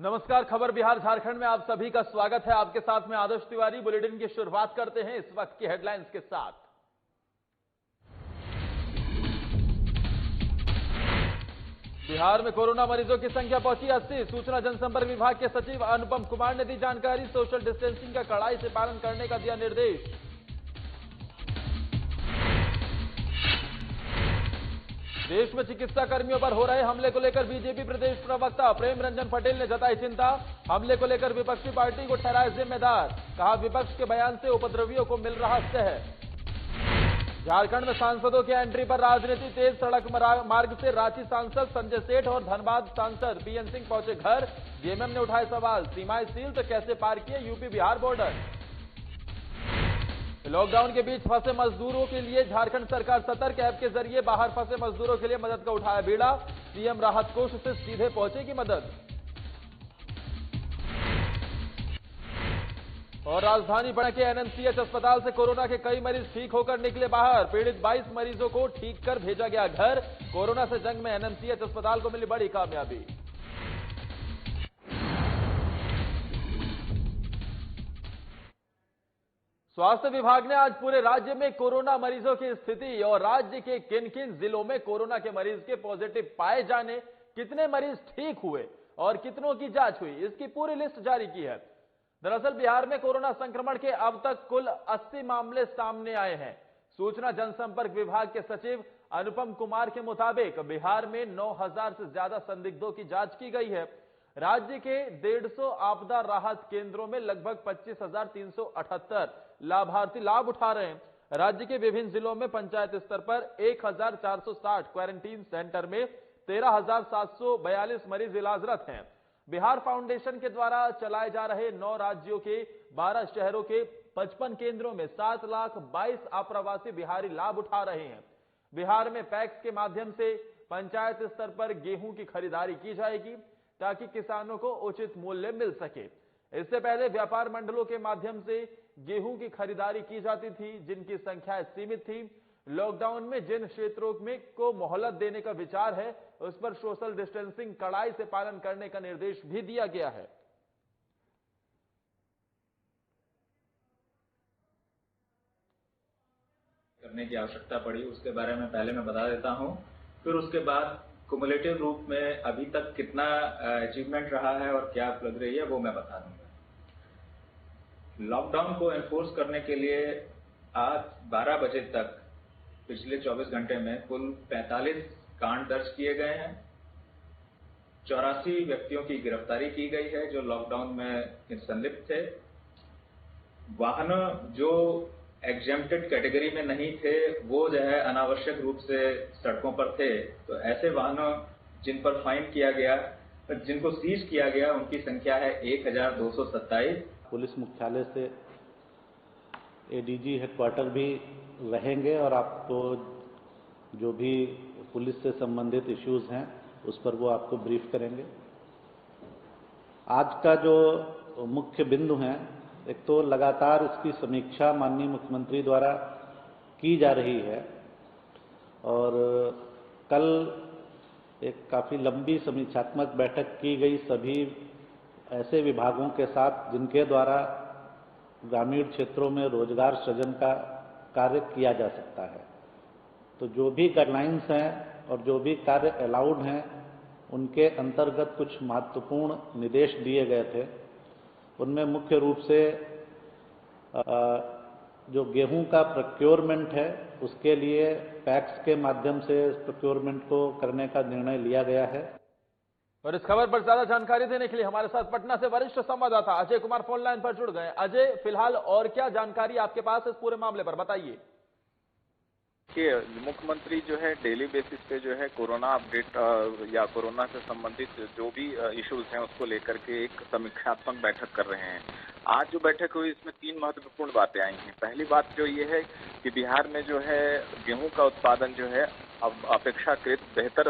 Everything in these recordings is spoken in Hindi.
नमस्कार। खबर बिहार झारखंड में आप सभी का स्वागत है। आपके साथ में आदर्श तिवारी। बुलेटिन की शुरुआत करते हैं इस वक्त की हेडलाइंस के साथ। बिहार में कोरोना मरीजों की संख्या पहुंची 80। सूचना जनसंपर्क विभाग के सचिव अनुपम कुमार ने दी जानकारी। सोशल डिस्टेंसिंग का कड़ाई से पालन करने का दिया निर्देश। देश में चिकित्सा कर्मियों पर हो रहे हमले को लेकर बीजेपी प्रदेश प्रवक्ता प्रेम रंजन पटेल ने जताई चिंता। हमले को लेकर विपक्षी पार्टी को ठहराया जिम्मेदार। कहा, विपक्ष के बयान से उपद्रवियों को मिल रहा सह। झारखंड में सांसदों की एंट्री पर राजनीति तेज। सड़क मार्ग से रांची सांसद संजय सेठ और धनबाद सांसद बीएन सिंह पहुंचे घर। जेएमएम ने उठाए सवाल, सीमाएं सील तो कैसे पार किए यूपी बिहार बॉर्डर। लॉकडाउन के बीच फंसे मजदूरों के लिए झारखंड सरकार सतर्क। ऐप के जरिए बाहर फंसे मजदूरों के लिए मदद का उठाया बीड़ा। सीएम राहत कोष से सीधे पहुंचेगी मदद। और राजधानी पटना के एनएमसीएच अस्पताल से कोरोना के कई मरीज ठीक होकर निकले बाहर। पीड़ित 22 मरीजों को ठीक कर भेजा गया घर। कोरोना से जंग में एनएमसीएच अस्पताल को मिली बड़ी कामयाबी। स्वास्थ्य विभाग ने आज पूरे राज्य में कोरोना मरीजों की स्थिति और राज्य के किन किन जिलों में कोरोना के मरीज के पॉजिटिव पाए जाने, कितने मरीज ठीक हुए और कितनों की जांच हुई, इसकी पूरी लिस्ट जारी की है। दरअसल बिहार में कोरोना संक्रमण के अब तक कुल 80 मामले सामने आए हैं। सूचना जनसंपर्क विभाग के सचिव अनुपम कुमार के मुताबिक बिहार में 9000 से ज्यादा संदिग्धों की जांच की गई है। राज्य के 150 आपदा राहत केंद्रों में लगभग 25,378 लाभार्थी लाभ उठा रहे हैं। राज्य के विभिन्न जिलों में पंचायत स्तर पर 1460 क्वारंटीन सेंटर में 13,742 मरीज इलाजरत हैं। बिहार फाउंडेशन के द्वारा चलाए जा रहे 9 राज्यों के 12 शहरों के 55 केंद्रों में 7,22,000 अप्रवासी बिहारी लाभ उठा रहे हैं। बिहार में पैक्स के माध्यम से पंचायत स्तर पर गेहूं की खरीदारी की जाएगी ताकि किसानों को उचित मूल्य मिल सके। इससे पहले व्यापार मंडलों के माध्यम से गेहूं की खरीदारी की जाती थी, जिनकी संख्या सीमित थी। लॉकडाउन में जिन क्षेत्रों में को मोहलत देने का विचार है, उस पर सोशल डिस्टेंसिंग कड़ाई से पालन करने का निर्देश भी दिया गया है। करने की आवश्यकता पड़ी, उसके बारे में पहले मैं बता देता हूं। फिर उसके बाद कुमुलेटिव रूप में अभी तक कितना अचीवमेंट रहा है और क्या उपलब्ध रही है वो मैं बता दूंगा। लॉकडाउन को एनफोर्स करने के लिए आज 12 बजे तक पिछले 24 घंटे में कुल 45 कांड दर्ज किए गए हैं। 84 व्यक्तियों की गिरफ्तारी की गई है जो लॉकडाउन में संलिप्त थे। वाहन जो एग्जेम्प्टेड कैटेगरी में नहीं थे वो जो है अनावश्यक रूप से सड़कों पर थे, तो ऐसे वाहनों जिन पर फाइन किया गया, जिनको सीज किया गया, उनकी संख्या है 1227। पुलिस मुख्यालय से एडीजी हेडक्वार्टर भी रहेंगे और आपको जो भी पुलिस से संबंधित इश्यूज हैं उस पर वो आपको ब्रीफ करेंगे। आज का जो मुख्य बिंदु है, एक तो लगातार इसकी समीक्षा माननीय मुख्यमंत्री द्वारा की जा रही है और कल एक काफी लंबी समीक्षात्मक बैठक की गई सभी ऐसे विभागों के साथ जिनके द्वारा ग्रामीण क्षेत्रों में रोजगार सृजन का कार्य किया जा सकता है। तो जो भी गाइडलाइंस हैं और जो भी कार्य अलाउड हैं, उनके अंतर्गत कुछ महत्वपूर्ण निर्देश दिए गए थे। उनमें मुख्य रूप से जो गेहूं का प्रोक्योरमेंट है उसके लिए पैक्स के माध्यम से प्रोक्योरमेंट को करने का निर्णय लिया गया है। और इस खबर पर ज्यादा जानकारी देने के लिए हमारे साथ पटना से वरिष्ठ संवाददाता अजय कुमार फोन लाइन पर जुड़ गए। अजय, फिलहाल और क्या जानकारी आपके पास इस पूरे मामले पर, बताइए। कि मुख्यमंत्री जो है डेली बेसिस पे जो है कोरोना अपडेट या कोरोना से संबंधित जो भी इश्यूज हैं उसको लेकर के एक समीक्षात्मक बैठक कर रहे हैं। आज जो बैठक हुई इसमें 3 महत्वपूर्ण बातें आई हैं। पहली बात जो ये है कि बिहार में जो है गेहूं का उत्पादन जो है अब अपेक्षाकृत बेहतर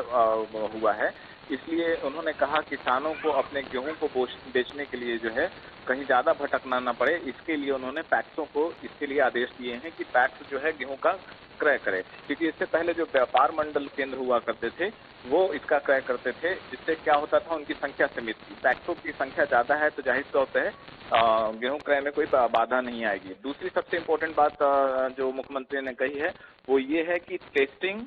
हुआ है, इसलिए उन्होंने कहा किसानों को अपने गेहूं को बेचने के लिए जो है कहीं ज्यादा भटकना न पड़े, इसके लिए उन्होंने पैक्सों को इसके लिए आदेश दिए हैं कि पैक्स जो है गेहूं का क्रय करे, क्योंकि इससे पहले जो व्यापार मंडल केंद्र हुआ करते थे वो इसका क्रय करते थे, जिससे क्या होता था उनकी संख्या सीमित थी। पैक्सों की संख्या ज्यादा है तो जाहिर तौर पे गेहूं क्रय में कोई बाधा नहीं आएगी। दूसरी सबसे इम्पोर्टेंट बात जो मुख्यमंत्री ने कही है वो ये है कि टेस्टिंग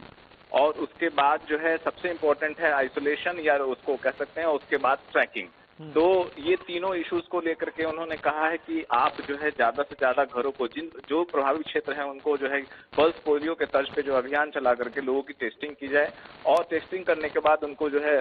और उसके बाद जो है सबसे इम्पोर्टेंट है आइसोलेशन, या उसको कह सकते हैं, उसके बाद ट्रैकिंग। तो ये तीनों इश्यूज को लेकर के उन्होंने कहा है कि आप जो है ज्यादा से ज्यादा घरों को, जो प्रभावित क्षेत्र है उनको जो है पल्स पोलियो के तर्ज पे जो अभियान चला करके लोगों की टेस्टिंग की जाए, और टेस्टिंग करने के बाद उनको जो है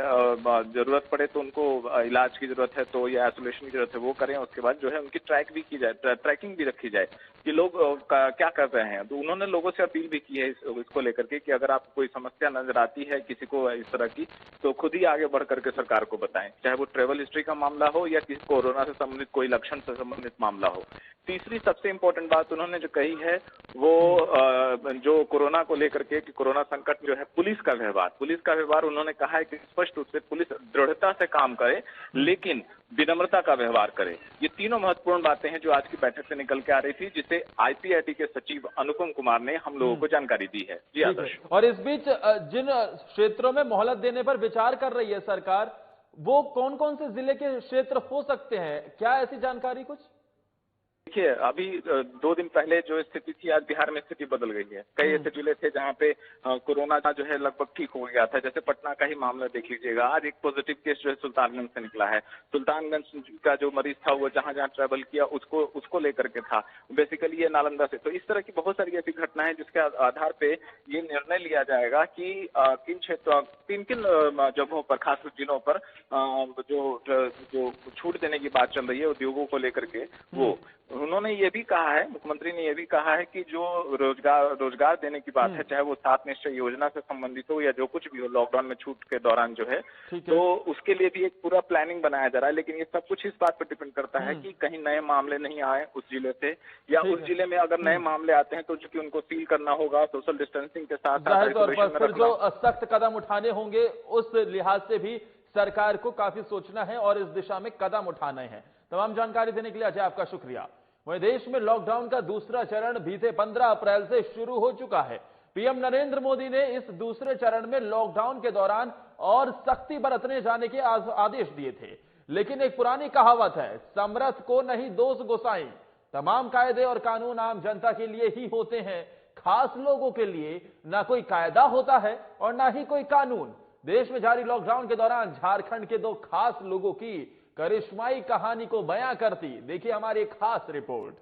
जरूरत पड़े तो उनको इलाज की जरूरत है तो या आइसोलेशन की जरूरत है वो करें। उसके बाद जो है उनकी ट्रैक भी की जाए, ट्रैकिंग भी रखी जाए कि लोग क्या कर रहे हैं। तो उन्होंने लोगों से अपील भी की है इसको लेकर के कि अगर आपको कोई समस्या नजर आती है किसी को इस तरह की, तो खुद ही आगे बढ़ करके सरकार को बताएं, चाहे वो ट्रेवल हिस्ट्री का मामला हो या किसी कोरोना से संबंधित कोई लक्षण से संबंधित मामला हो। तीसरी सबसे इम्पोर्टेंट बात उन्होंने जो कही है वो जो कोरोना को लेकर के कि कोरोना संकट जो है पुलिस का व्यवहार उन्होंने कहा है कि स्पष्ट रूप से पुलिस दृढ़ता से काम करे लेकिन विनम्रता का व्यवहार करे। ये तीनों महत्वपूर्ण बातें हैं जो आज की बैठक से निकल के आ रही थी, जिसे आईपीआईटी के सचिव अनुपम कुमार ने हम लोगों को जानकारी दी है। जी आदर्श। और इस बीच जिन क्षेत्रों में मोहलत देने पर विचार कर रही है सरकार, वो कौन कौन से जिले के क्षेत्र हो सकते हैं, क्या ऐसी जानकारी कुछ? देखिए, अभी 2 दिन पहले जो स्थिति थी, आज बिहार में स्थिति बदल गई है। कई ऐसे जिले थे जहां पे कोरोना जो है लगभग ठीक हो गया था। जैसे पटना का ही मामला देख लीजिएगा, आज एक पॉजिटिव केस जो है सुल्तानगंज से निकला है। सुल्तानगंज का जो मरीज था वो जहां जहां ट्रैवल किया उसको लेकर के था, बेसिकली ये नालंदा से। तो इस तरह की बहुत सारी ऐसी घटनाएं जिसके आधार पे ये निर्णय लिया जाएगा कि किन क्षेत्रों, किन जगहों पर, खासकर जिलों पर जो छूट देने की बात चल रही है उद्योगों को लेकर के, वो उन्होंने ये भी कहा है, मुख्यमंत्री ने ये भी कहा है कि जो रोजगार देने की बात है, चाहे वो 7 निश्चय योजना से संबंधित हो या जो कुछ भी हो, लॉकडाउन में छूट के दौरान जो है, तो उसके लिए भी एक पूरा प्लानिंग बनाया जा रहा है। लेकिन ये सब कुछ इस बात पर डिपेंड करता है कि कहीं नए मामले नहीं आए उस जिले से, या उस जिले में अगर नए मामले आते हैं तो चूंकि उनको सील करना होगा, सोशल डिस्टेंसिंग के साथ जो सख्त कदम उठाने होंगे उस लिहाज से भी सरकार को काफी सोचना है और इस दिशा में कदम उठाने हैं। तमाम जानकारी देने के लिए अजय आपका शुक्रिया। वहीं देश में लॉकडाउन का दूसरा चरण बीते 15 अप्रैल से शुरू हो चुका है। पीएम नरेंद्र मोदी ने इस दूसरे चरण में लॉकडाउन के दौरान और सख्ती बरतने जाने के आदेश दिए थे, लेकिन एक पुरानी कहावत है, समर्थ को नहीं दोष गोसाई। तमाम कायदे और कानून आम जनता के लिए ही होते हैं, खास लोगों के लिए ना कोई कायदा होता है और ना ही कोई कानून। देश में जारी लॉकडाउन के दौरान झारखंड के 2 खास लोगों की करिश्माई कहानी को बयां करती देखिए हमारी एक खास रिपोर्ट।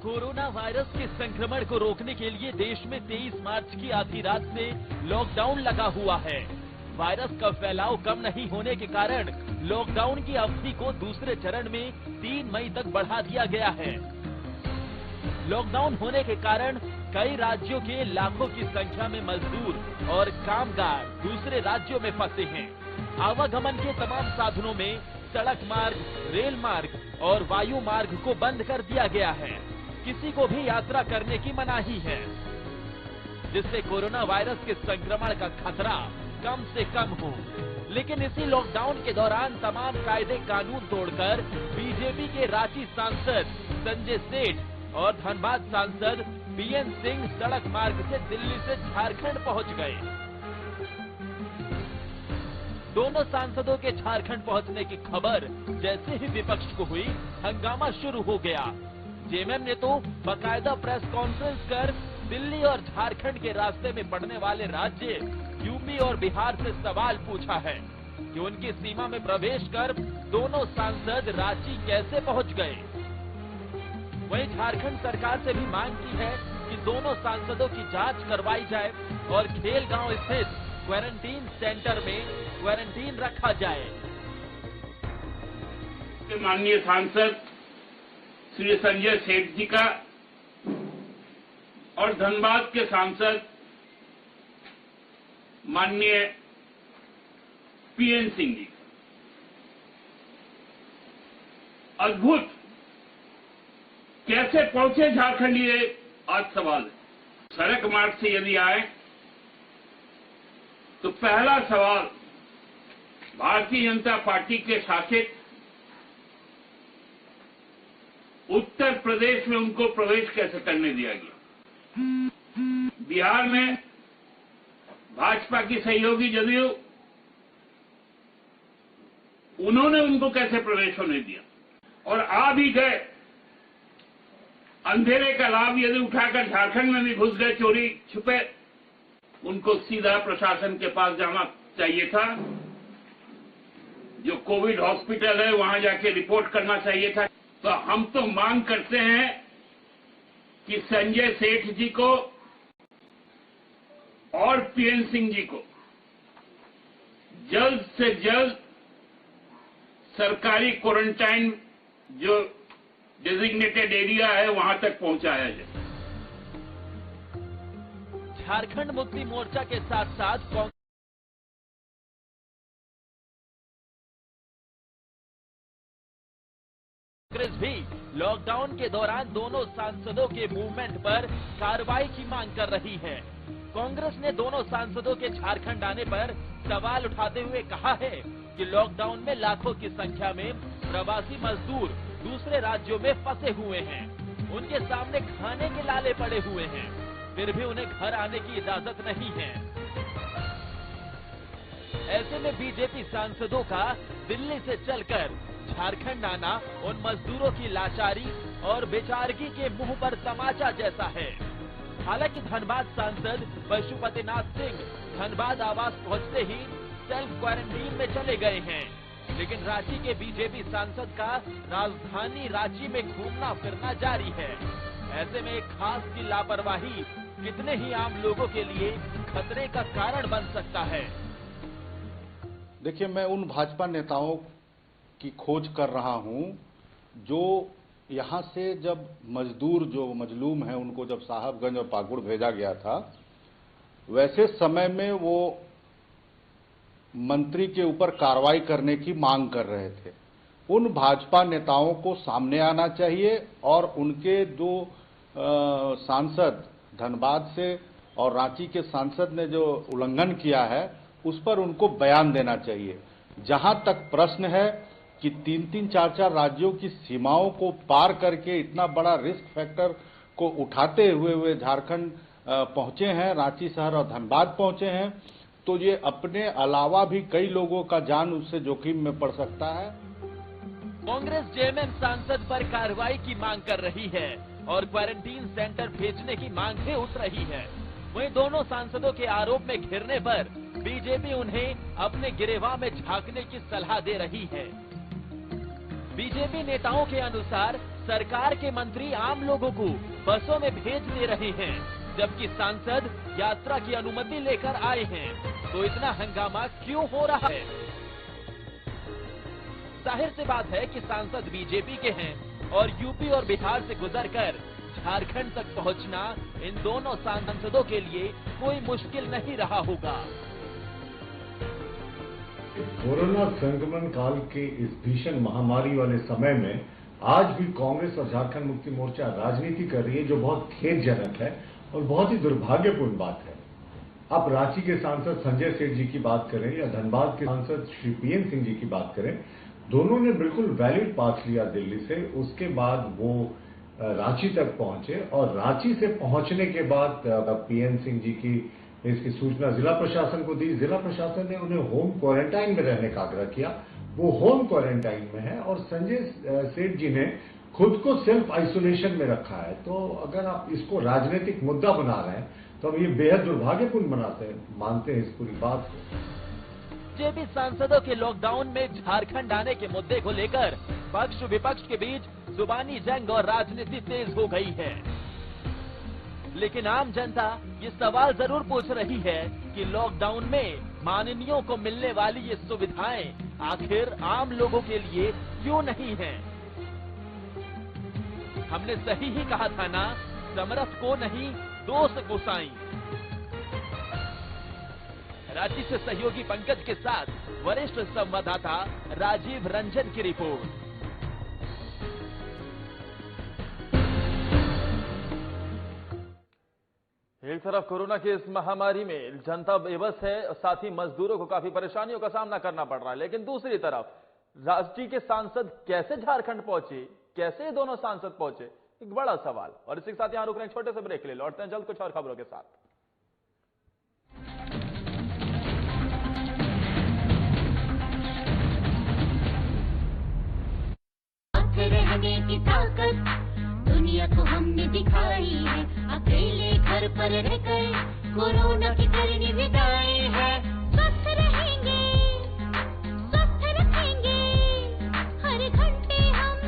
कोरोना वायरस के संक्रमण को रोकने के लिए देश में 23 मार्च की आधी रात से लॉकडाउन लगा हुआ है। वायरस का फैलाव कम नहीं होने के कारण लॉकडाउन की अवधि को दूसरे चरण में 3 मई तक बढ़ा दिया गया है। लॉकडाउन होने के कारण कई राज्यों के लाखों की संख्या में मजदूर और कामगार दूसरे राज्यों में फंसे हैं। आवागमन के तमाम साधनों में सड़क मार्ग, रेल मार्ग और वायु मार्ग को बंद कर दिया गया है। किसी को भी यात्रा करने की मनाही है, जिससे कोरोना वायरस के संक्रमण का खतरा कम से कम हो। लेकिन इसी लॉकडाउन के दौरान तमाम कायदे कानून तोड़कर बीजेपी के रांची सांसद संजय सेठ और धनबाद सांसद बीएन सिंह सड़क मार्ग से दिल्ली से झारखंड पहुंच गए। दोनों सांसदों के झारखंड पहुंचने की खबर जैसे ही विपक्ष को हुई, हंगामा शुरू हो गया। जेएमएम ने तो बाकायदा प्रेस कॉन्फ्रेंस कर दिल्ली और झारखंड के रास्ते में पड़ने वाले राज्य यूपी और बिहार से सवाल पूछा है कि उनकी सीमा में प्रवेश कर दोनों सांसद रांची कैसे पहुंच गए। वहीं झारखंड सरकार से भी मांग की है कि दोनों सांसदों की जांच करवाई जाए और खेलगांव स्थित क्वारंटीन सेंटर में क्वारंटीन रखा जाए। माननीय सांसद श्री संजय सेठ जी का और धनबाद के सांसद माननीय पीएन सिंह जी, अद्भुत कैसे पहुंचे झारखंड, ये आज सवाल है। सड़क मार्ग से यदि आए तो पहला सवाल भारतीय जनता पार्टी के शासित उत्तर प्रदेश में उनको प्रवेश कैसे करने दिया गया। बिहार में भाजपा की सहयोगी जदयू, उन्होंने उनको कैसे प्रवेश होने दिया, और आ भी गए, अंधेरे का लाभ यदि उठाकर झारखंड में भी घुस गए चोरी छुपे, उनको सीधा प्रशासन के पास जाना चाहिए था, जो कोविड हॉस्पिटल है वहां जाके रिपोर्ट करना चाहिए था। तो हम तो मांग करते हैं कि संजय सेठ जी को और पीएन सिंह जी को जल्द से जल्द सरकारी क्वारंटाइन जो डेजिग्नेटेड एरिया है वहां तक पहुंचाया जाए। झारखंड मुक्ति मोर्चा के साथ साथ कांग्रेस भी लॉकडाउन के दौरान दोनों सांसदों के मूवमेंट पर कार्रवाई की मांग कर रही है। कांग्रेस ने दोनों सांसदों के झारखंड आने पर सवाल उठाते हुए कहा है कि लॉकडाउन में लाखों की संख्या में प्रवासी मजदूर दूसरे राज्यों में फंसे हुए हैं, उनके सामने खाने के लाले पड़े हुए हैं, फिर भी उन्हें घर आने की इजाजत नहीं है। ऐसे में बीजेपी सांसदों का दिल्ली से चलकर झारखंड आना उन मजदूरों की लाचारी और बेचारगी के मुंह पर तमाचा जैसा है। हालांकि धनबाद सांसद पशुपतिनाथ सिंह धनबाद आवास पहुंचते ही सेल्फ क्वारंटीन में चले गए हैं, लेकिन रांची के बीजेपी सांसद का राजधानी रांची में घूमना फिरना जारी है। ऐसे में एक खास की लापरवाही कितने ही आम लोगों के लिए खतरे का कारण बन सकता है। देखिए, मैं उन भाजपा नेताओं की खोज कर रहा हूं जो यहां से जब मजदूर जो मजलूम हैं उनको जब साहबगंज और पाकुड़ भेजा गया था, वैसे समय में वो मंत्री के ऊपर कार्रवाई करने की मांग कर रहे थे। उन भाजपा नेताओं को सामने आना चाहिए और उनके जो सांसद धनबाद से और रांची के सांसद ने जो उल्लंघन किया है उस पर उनको बयान देना चाहिए। जहां तक प्रश्न है कि 3-3, 4-4 राज्यों की सीमाओं को पार करके इतना बड़ा रिस्क फैक्टर को उठाते हुए झारखंड पहुंचे हैं, रांची शहर और धनबाद पहुंचे हैं, तो ये अपने अलावा भी कई लोगों का जान उससे जोखिम में पड़ सकता है। कांग्रेस जेएमएम सांसद पर कार्रवाई की मांग कर रही है और क्वारंटीन सेंटर भेजने की मांग भी उठ रही है। वहीं दोनों सांसदों के आरोप में घिरने पर बीजेपी उन्हें अपने गिरेबान में झांकने की सलाह दे रही है। बीजेपी नेताओं के अनुसार सरकार के मंत्री आम लोगों को बसों में भेज दे रहे हैं, जबकि सांसद यात्रा की अनुमति लेकर आए हैं। तो इतना हंगामा क्यों हो रहा है? जाहिर सी बात है कि सांसद बीजेपी के हैं और यूपी और बिहार से गुजरकर झारखंड तक पहुंचना इन दोनों सांसदों के लिए कोई मुश्किल नहीं रहा होगा। कोरोना संक्रमण काल के इस भीषण महामारी वाले समय में आज भी कांग्रेस और झारखंड मुक्ति मोर्चा राजनीति कर रही है, जो बहुत खेदजनक है और बहुत ही दुर्भाग्यपूर्ण बात है। आप रांची के सांसद संजय सेठ जी की बात करें या धनबाद के सांसद श्री पीएन सिंह जी की बात करें, दोनों ने बिल्कुल वैलिड पास लिया दिल्ली से। उसके बाद वो रांची तक पहुंचे और रांची से पहुंचने के बाद पीएन सिंह जी की इसकी सूचना जिला प्रशासन को दी। जिला प्रशासन ने उन्हें होम क्वारंटाइन में रहने का आग्रह किया। वो होम क्वारंटाइन में है और संजय सेठ जी ने खुद को सेल्फ आइसोलेशन में रखा है। तो अगर आप इसको राजनीतिक मुद्दा बना रहे हैं तो हम ये बेहद दुर्भाग्यपूर्ण मानते हैं इस पूरी बात को। बीजेपी सांसदों के लॉकडाउन में झारखंड आने के मुद्दे को लेकर पक्ष विपक्ष के बीच जुबानी जंग और राजनीति तेज हो गई है, लेकिन आम जनता ये सवाल जरूर पूछ रही है कि लॉकडाउन में माननीयों को मिलने वाली ये सुविधाएं आखिर आम लोगों के लिए क्यों नहीं हैं? हमने सही ही कहा था ना, समरथ को नहीं दोस्त को साईं। रांची से सहयोगी पंकज के साथ वरिष्ठ संवाददाता राजीव रंजन की रिपोर्ट। एक तरफ कोरोना की इस महामारी में जनता बेबस है, साथ ही मजदूरों को काफी परेशानियों का सामना करना पड़ रहा है, लेकिन दूसरी तरफ रांची के सांसद कैसे झारखंड पहुंचे कैसे ये दोनों सांसद पहुंचे, एक बड़ा सवाल। और इसी के साथ यहां रुक रहे हैं, छोटे से ब्रेक ले, लौटते हैं जल्द कुछ और खबरों के साथ। रहने की ताकत दुनिया को हमने दिखाई है, अकेले घर पर रहकर कोरोना की करनी विदाई है। स्वस्थ रहेंगे, स्वस्थ रखेंगे, हर घंटे हम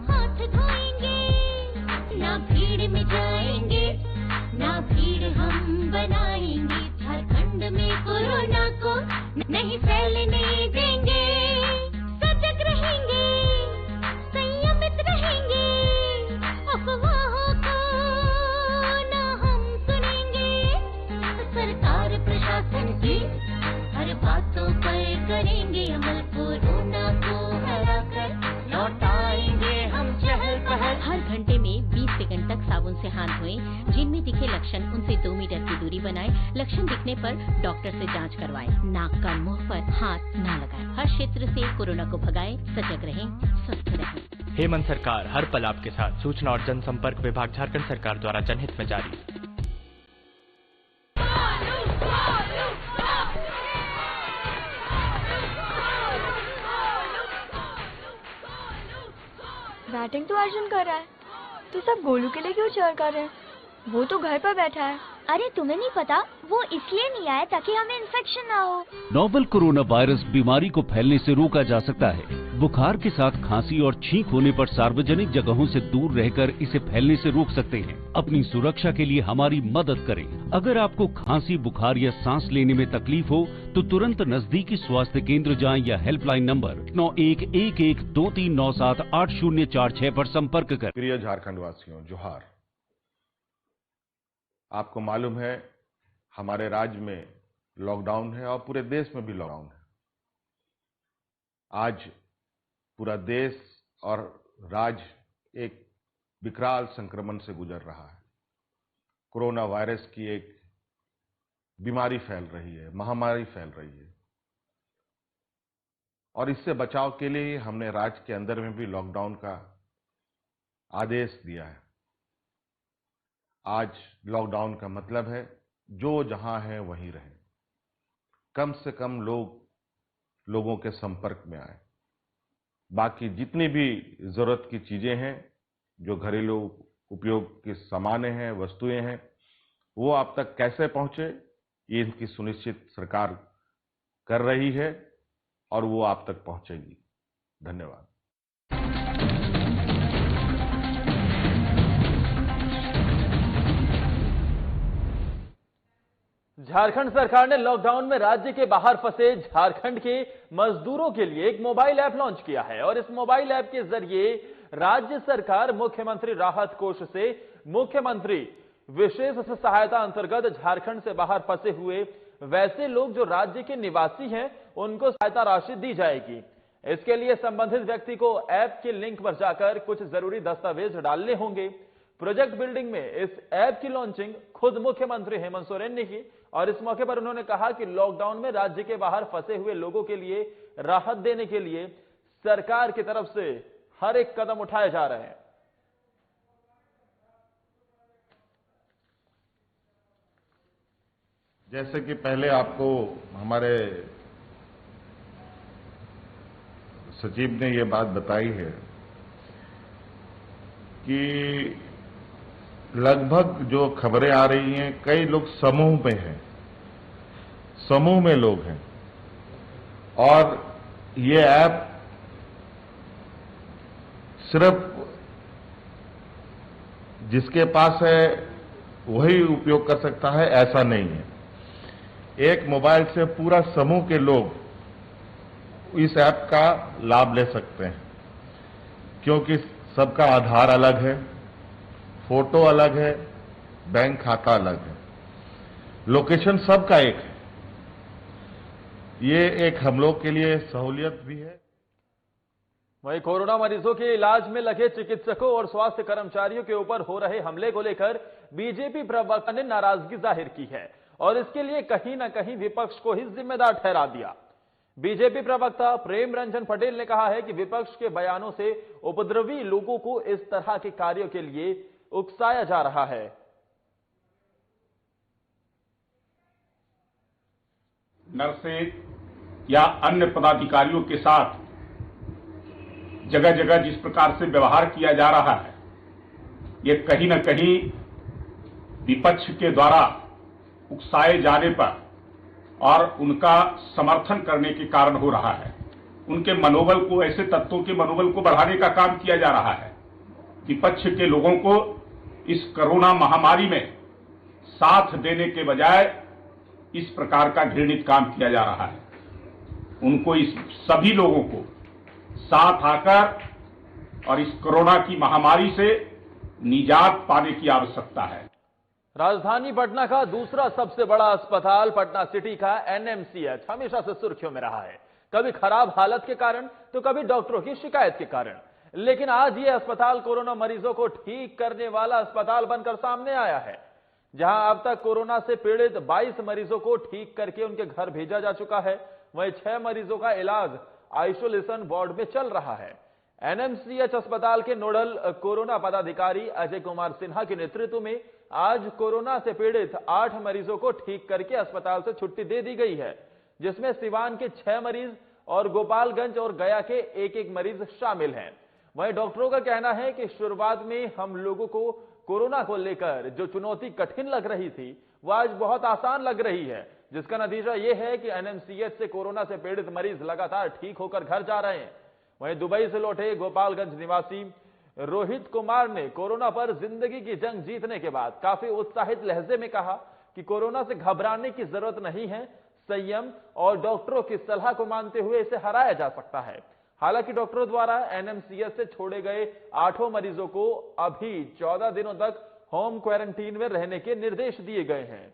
हाथ धोएंगे, ना भीड़ में जाएंगे, ना भीड़ हम बनाएंगे। झारखंड में कोरोना को नहीं फैलने देंगे, सजग रहेंगे, संयमित रहेंगे, अफवाहों को ना हम सुनेंगे। सरकार प्रशासन की हर बातों पर करेंगे अमल, कोरोना को हराकर लौटाएंगे हम चहल पहल। हर घंटे में 20 सेकंड तक साबुन से हाथ धोएं, जिनमें दिखे लक्षण उनसे 2 मीटर की दूरी बनाएं, लक्षण दिखने पर डॉक्टर से जांच करवाएं, नाक कान मुंह पर हाथ न लगाएं। हर क्षेत्र से कोरोना को भगाएं, सजग रहें, स्वस्थ रहें। हेमंत सरकार हर पल आपके साथ। सूचना और जनसंपर्क विभाग झारखंड सरकार द्वारा जनहित में जारी। बैटिंग तो अर्जुन कर रहा है, तो सब गोलू के लिए क्यों चीयर कर रहे हैं? वो तो घर पर बैठा है। अरे तुम्हें नहीं पता, वो इसलिए नहीं आया ताकि हमें इन्फेक्शन ना हो। नोवेल कोरोना वायरस बीमारी को फैलने से रोका जा सकता है। बुखार के साथ खांसी और छींक होने पर सार्वजनिक जगहों से दूर रहकर इसे फैलने से रोक सकते हैं। अपनी सुरक्षा के लिए हमारी मदद करें। अगर आपको खांसी, बुखार या सांस लेने में तकलीफ हो तो तुरंत नजदीकी स्वास्थ्य केंद्र जाएं या हेल्पलाइन नंबर 911123978046 पर संपर्क करें। प्रिय झारखंड वासियों, जोहार। आपको मालूम है हमारे राज्य में लॉकडाउन है और पूरे देश में भी लॉकडाउन है। आज पूरा देश और राज्य एक विकराल संक्रमण से गुजर रहा है। कोरोना वायरस की एक बीमारी फैल रही है, महामारी फैल रही है, और इससे बचाव के लिए हमने राज्य के अंदर में भी लॉकडाउन का आदेश दिया है। आज लॉकडाउन का मतलब है जो जहां है वहीं रहे, कम से कम लोगों के संपर्क में आए। बाकी जितनी भी जरूरत की चीजें हैं, जो घरेलू उपयोग के सामानें हैं, वस्तुएं हैं, वो आप तक कैसे पहुंचे, ये इनकी सुनिश्चित सरकार कर रही है और वो आप तक पहुंचेगी। धन्यवाद। झारखंड सरकार ने लॉकडाउन में राज्य के बाहर फंसे झारखंड के मजदूरों के लिए एक मोबाइल ऐप लॉन्च किया है और इस मोबाइल ऐप के जरिए राज्य सरकार मुख्यमंत्री राहत कोष से मुख्यमंत्री विशेष सहायता अंतर्गत झारखंड से बाहर फंसे हुए वैसे लोग जो राज्य के निवासी हैं उनको सहायता राशि दी जाएगी। इसके लिए संबंधित व्यक्ति को ऐप के लिंक पर जाकर कुछ जरूरी दस्तावेज डालने होंगे। प्रोजेक्ट बिल्डिंग में इस ऐप की लॉन्चिंग खुद मुख्यमंत्री हेमंत सोरेन ने की और इस मौके पर उन्होंने कहा कि लॉकडाउन में राज्य के बाहर फंसे हुए लोगों के लिए राहत देने के लिए सरकार की तरफ से हर एक कदम उठाए जा रहे हैं। जैसे कि पहले आपको हमारे सचिव ने ये बात बताई है कि लगभग जो खबरें आ रही हैं, कई लोग समूह में हैं, समूह में लोग हैं, और ये ऐप सिर्फ जिसके पास है वही उपयोग कर सकता है, ऐसा नहीं है। एक मोबाइल से पूरा समूह के लोग इस ऐप का लाभ ले सकते हैं, क्योंकि सबका आधार अलग है, फोटो अलग है, बैंक खाता अलग है, लोकेशन सबका एक है। ये एक हम लोग के लिए सहूलियत भी है। वहीं कोरोना मरीजों के इलाज में लगे चिकित्सकों और स्वास्थ्य कर्मचारियों के ऊपर हो रहे हमले को लेकर बीजेपी प्रवक्ता ने नाराजगी जाहिर की है और इसके लिए कहीं ना कहीं विपक्ष को ही जिम्मेदार ठहरा दिया। बीजेपी प्रवक्ता प्रेम रंजन पटेल ने कहा है कि विपक्ष के बयानों से उपद्रवी लोगों को इस तरह के कार्यों के लिए उकसाया जा रहा है। नर्सेज या अन्य पदाधिकारियों के साथ जगह जगह जिस प्रकार से व्यवहार किया जा रहा है, ये कहीं न कहीं विपक्ष के द्वारा उकसाए जाने पर और उनका समर्थन करने के कारण हो रहा है। उनके मनोबल को, ऐसे तत्वों के मनोबल को बढ़ाने का काम किया जा रहा है। विपक्ष के लोगों को इस कोरोना महामारी में साथ देने के बजाय इस प्रकार का घृणित काम किया जा रहा है। उनको, इस सभी लोगों को साथ आकर और इस कोरोना की महामारी से निजात पाने की आवश्यकता है। राजधानी पटना का दूसरा सबसे बड़ा अस्पताल पटना सिटी का एनएमसीएच हमेशा से सुर्खियों में रहा है, कभी खराब हालत के कारण तो कभी डॉक्टरों की शिकायत के कारण। लेकिन आज यह अस्पताल कोरोना मरीजों को ठीक करने वाला अस्पताल बनकर सामने आया है, जहां अब तक कोरोना से पीड़ित 22 मरीजों को ठीक करके उनके घर भेजा जा चुका है। वहीं 6 मरीजों का इलाज आइसोलेशन वार्ड में चल रहा है। एनएमसीएच अस्पताल के नोडल कोरोना पदाधिकारी अजय कुमार सिन्हा के नेतृत्व में आज कोरोना से पीड़ित 8 मरीजों को ठीक करके अस्पताल से छुट्टी दे दी गई है, जिसमें सिवान के 6 मरीज और गोपालगंज और गया के एक मरीज शामिल हैं। वहीं डॉक्टरों का कहना है कि शुरुआत में हम लोगों को कोरोना को लेकर जो चुनौती कठिन लग रही थी, वो आज बहुत आसान लग रही है, जिसका नतीजा यह है कि एनएमसीएच से कोरोना से पीड़ित मरीज लगातार ठीक होकर घर जा रहे हैं। वहीं दुबई से लौटे गोपालगंज निवासी रोहित कुमार ने कोरोना पर जिंदगी की जंग जीतने के बाद काफी उत्साहित लहजे में कहा कि कोरोना से घबराने की जरूरत नहीं है, संयम और डॉक्टरों की सलाह को मानते हुए इसे हराया जा सकता है। हालांकि डॉक्टरों द्वारा एनएमसीएच से छोड़े गए 8 मरीजों को अभी 14 दिनों तक होम क्वारंटीन में रहने के निर्देश दिए गए हैं।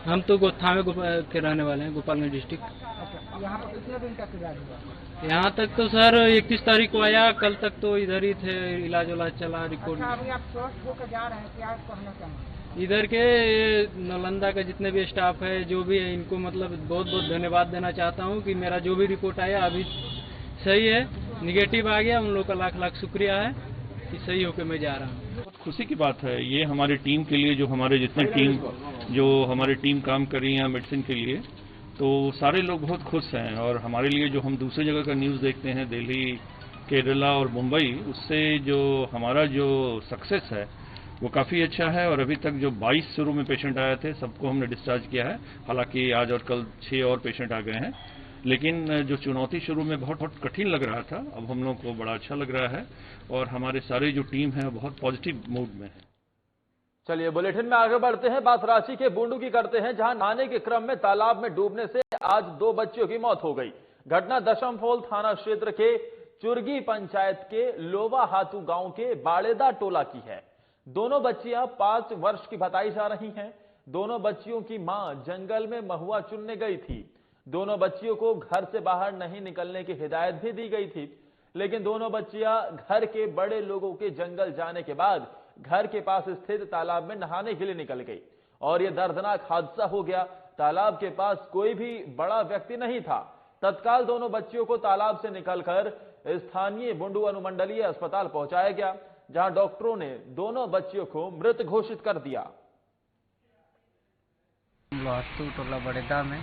हम तो गोत्था के रहने वाले हैं, गोपालगंज डिस्ट्रिक्ट। यहाँ पर कितने दिन तक इलाज हुआ? यहाँ तक तो सर 31 तारीख को आया, कल तक तो इधर ही थे, इलाज उलाज चला, रिपोर्ट। अच्छा, अभी आप स्वस्थ होकर जा रहे हैं, क्या कहना चाहेंगे? इधर के नालंदा का जितने भी स्टाफ है, जो भी है, इनको मतलब बहुत बहुत धन्यवाद देना चाहता हूँ कि मेरा जो भी रिपोर्ट आया अभी सही है, निगेटिव आ गया, उन लोगों का लाख लाख शुक्रिया है कि सही होकर मैं जा रहा हूँ। बहुत खुशी की बात है ये हमारी टीम के लिए, जो हमारे जितने हमारी टीम काम कर रही है मेडिसिन के लिए, तो सारे लोग बहुत खुश हैं। और हमारे लिए जो हम दूसरी जगह का न्यूज़ देखते हैं, दिल्ली, केरला और मुंबई, उससे जो हमारा जो सक्सेस है वो काफ़ी अच्छा है। और अभी तक जो 22 शुरू में पेशेंट आए थे, सबको हमने डिस्चार्ज किया है। हालांकि आज और कल 6 और पेशेंट आ गए हैं, लेकिन जो चुनौती शुरू में बहुत कठिन लग रहा था, अब हम लोग को बड़ा अच्छा लग रहा है। और हमारे सारे जो टीम है बहुत पॉजिटिव मूड में है। चलिए बुलेटिन में आगे बढ़ते हैं। बात रांची के बुंडू की करते हैं, जहां नहाने के क्रम में तालाब में डूबने से आज 2 बच्चियों की मौत हो गई। घटना दशमफोल थाना क्षेत्र के चुरगी पंचायत के लोवा हाथू गांव के बाड़ेदा टोला की है। दोनों बच्चियां 5 वर्ष की बताई जा रही हैं। दोनों बच्चियों की मां जंगल में महुआ चुनने गई थी। दोनों बच्चियों को घर से बाहर नहीं निकलने की हिदायत भी दी गई थी, लेकिन दोनों बच्चियां घर के बड़े लोगों के जंगल जाने के बाद घर के पास स्थित तालाब में नहाने के लिए निकल गई और यह दर्दनाक हादसा हो गया। तालाब के पास कोई भी बड़ा व्यक्ति नहीं था। तत्काल दोनों बच्चियों को तालाब से निकलकर स्थानीय बुंडू अनुमंडलीय अस्पताल पहुंचाया गया, जहां डॉक्टरों ने दोनों बच्चियों को मृत घोषित कर दिया। टोला बड़ेदा में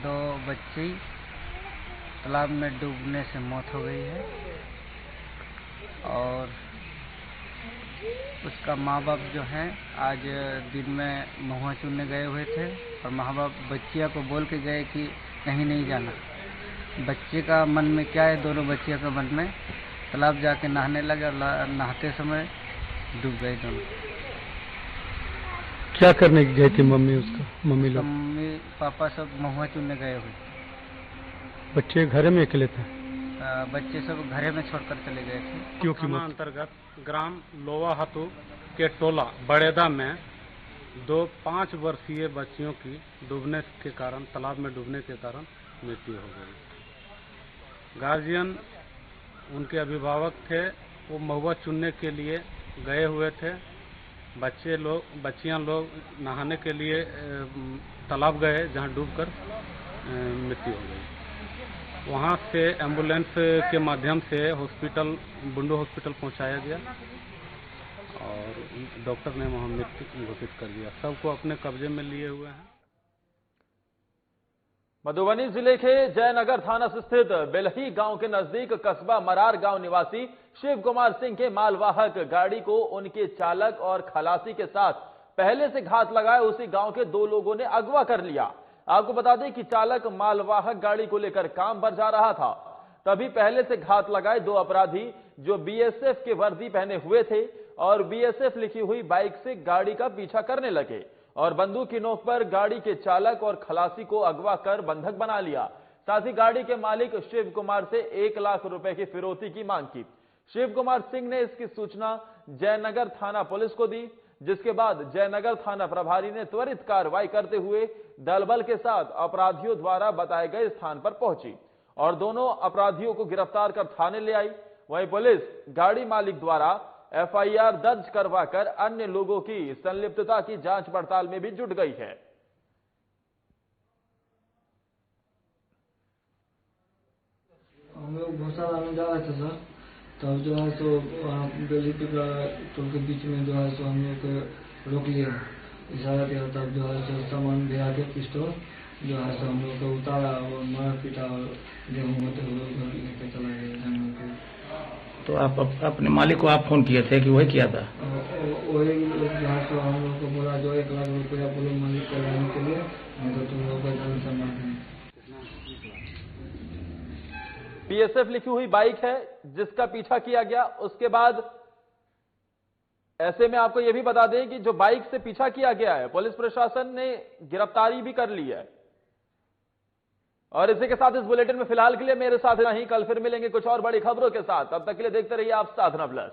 2 बच्ची तालाब में डूबने से मौत हो गई है और उसका माँ बाप जो है आज दिन में महुआ चुनने गए हुए थे और माँ बाप बच्चिया को बोल के गए कि कहीं नहीं जाना। बच्चे का मन में क्या है, दोनों बच्चिया का मन में तालाब जाके नहाने लगे और नहाते समय डूब गए दोनों। क्या करने गए थे मम्मी लोग? मम्मी पापा सब महुआ चुनने गए हुए। बच्चे घर में अकेले थे? बच्चे सब घर में छोड़कर चले गए थे। क्योंकि अंतर्गत ग्राम लोवा हाथू के टोला बड़ेदा में 2 5 वर्षीय बच्चियों की डूबने के कारण, तालाब में डूबने के कारण मृत्यु हो गई। गार्जियन, उनके अभिभावक थे, वो महुआ चुनने के लिए गए हुए थे बच्चियां लोग नहाने के लिए तालाब गए, जहां डूबकर मृत्यु हो गई। वहां से एम्बुलेंस के माध्यम से हॉस्पिटल, बुंडू हॉस्पिटल पहुंचाया गया और डॉक्टर ने वहां मृत्यु घोषित कर दिया। सबको अपने कब्जे में लिए हुए हैं। मधुबनी जिले के जयनगर थाना स्थित बेलही गांव के नजदीक कस्बा मरार गांव निवासी शिव कुमार सिंह के मालवाहक गाड़ी को उनके चालक और खलासी के साथ पहले से घात लगाए उसी गांव के 2 लोगों ने अगवा कर लिया। आपको बता दें कि चालक मालवाहक गाड़ी को लेकर काम पर जा रहा था, तभी पहले से घात लगाए 2 अपराधी जो बीएसएफ के वर्दी पहने हुए थे और बीएसएफ लिखी हुई बाइक से गाड़ी का पीछा करने लगे और बंदूक की नोक पर गाड़ी के चालक और खलासी को अगवा कर बंधक बना लिया। साथ ही गाड़ी के मालिक शिव कुमार से 1 लाख रुपए की फिरौती की मांग की। शिव कुमार सिंह ने इसकी सूचना जयनगर थाना पुलिस को दी, जिसके बाद जयनगर थाना प्रभारी ने त्वरित कार्रवाई करते हुए दलबल के साथ अपराधियों द्वारा बताए गए स्थान पर पहुंची और दोनों अपराधियों को गिरफ्तार कर थाने ले आई। वहीं पुलिस गाड़ी मालिक द्वारा एफआईआर दर्ज करवाकर अन्य लोगों की संलिप्तता की जांच पड़ताल में भी जुट गई है। हम लोग भूसा लाने जा रहे थे सर, तब जो है सो बेली टोल के बीच में जो है सो हम लोग रोक लिया, इशारा किया, तब जो है सो सामान भी आके पिस्टल जो है सो हम लोग को उतारा और मार पीटा और गेहूँ होते हुए घर लेके चला गया। तो आप अपने मालिक को आप फोन किए थे कि वही किया था? वही जो है सो हम लोग को बोला जो 1 लाख रुपया बोलो मालिक को लाने के लिए, नहीं तो तुम लोग का जान से मार देंगे। बीएसएफ लिखी हुई बाइक है जिसका पीछा किया गया। उसके बाद ऐसे में आपको यह भी बता दें कि जो बाइक से पीछा किया गया है, पुलिस प्रशासन ने गिरफ्तारी भी कर ली है। और इसी के साथ इस बुलेटिन में फिलहाल के लिए मेरे साथ नहीं, कल फिर मिलेंगे कुछ और बड़ी खबरों के साथ। तब तक के लिए देखते रहिए आप साधना प्लस।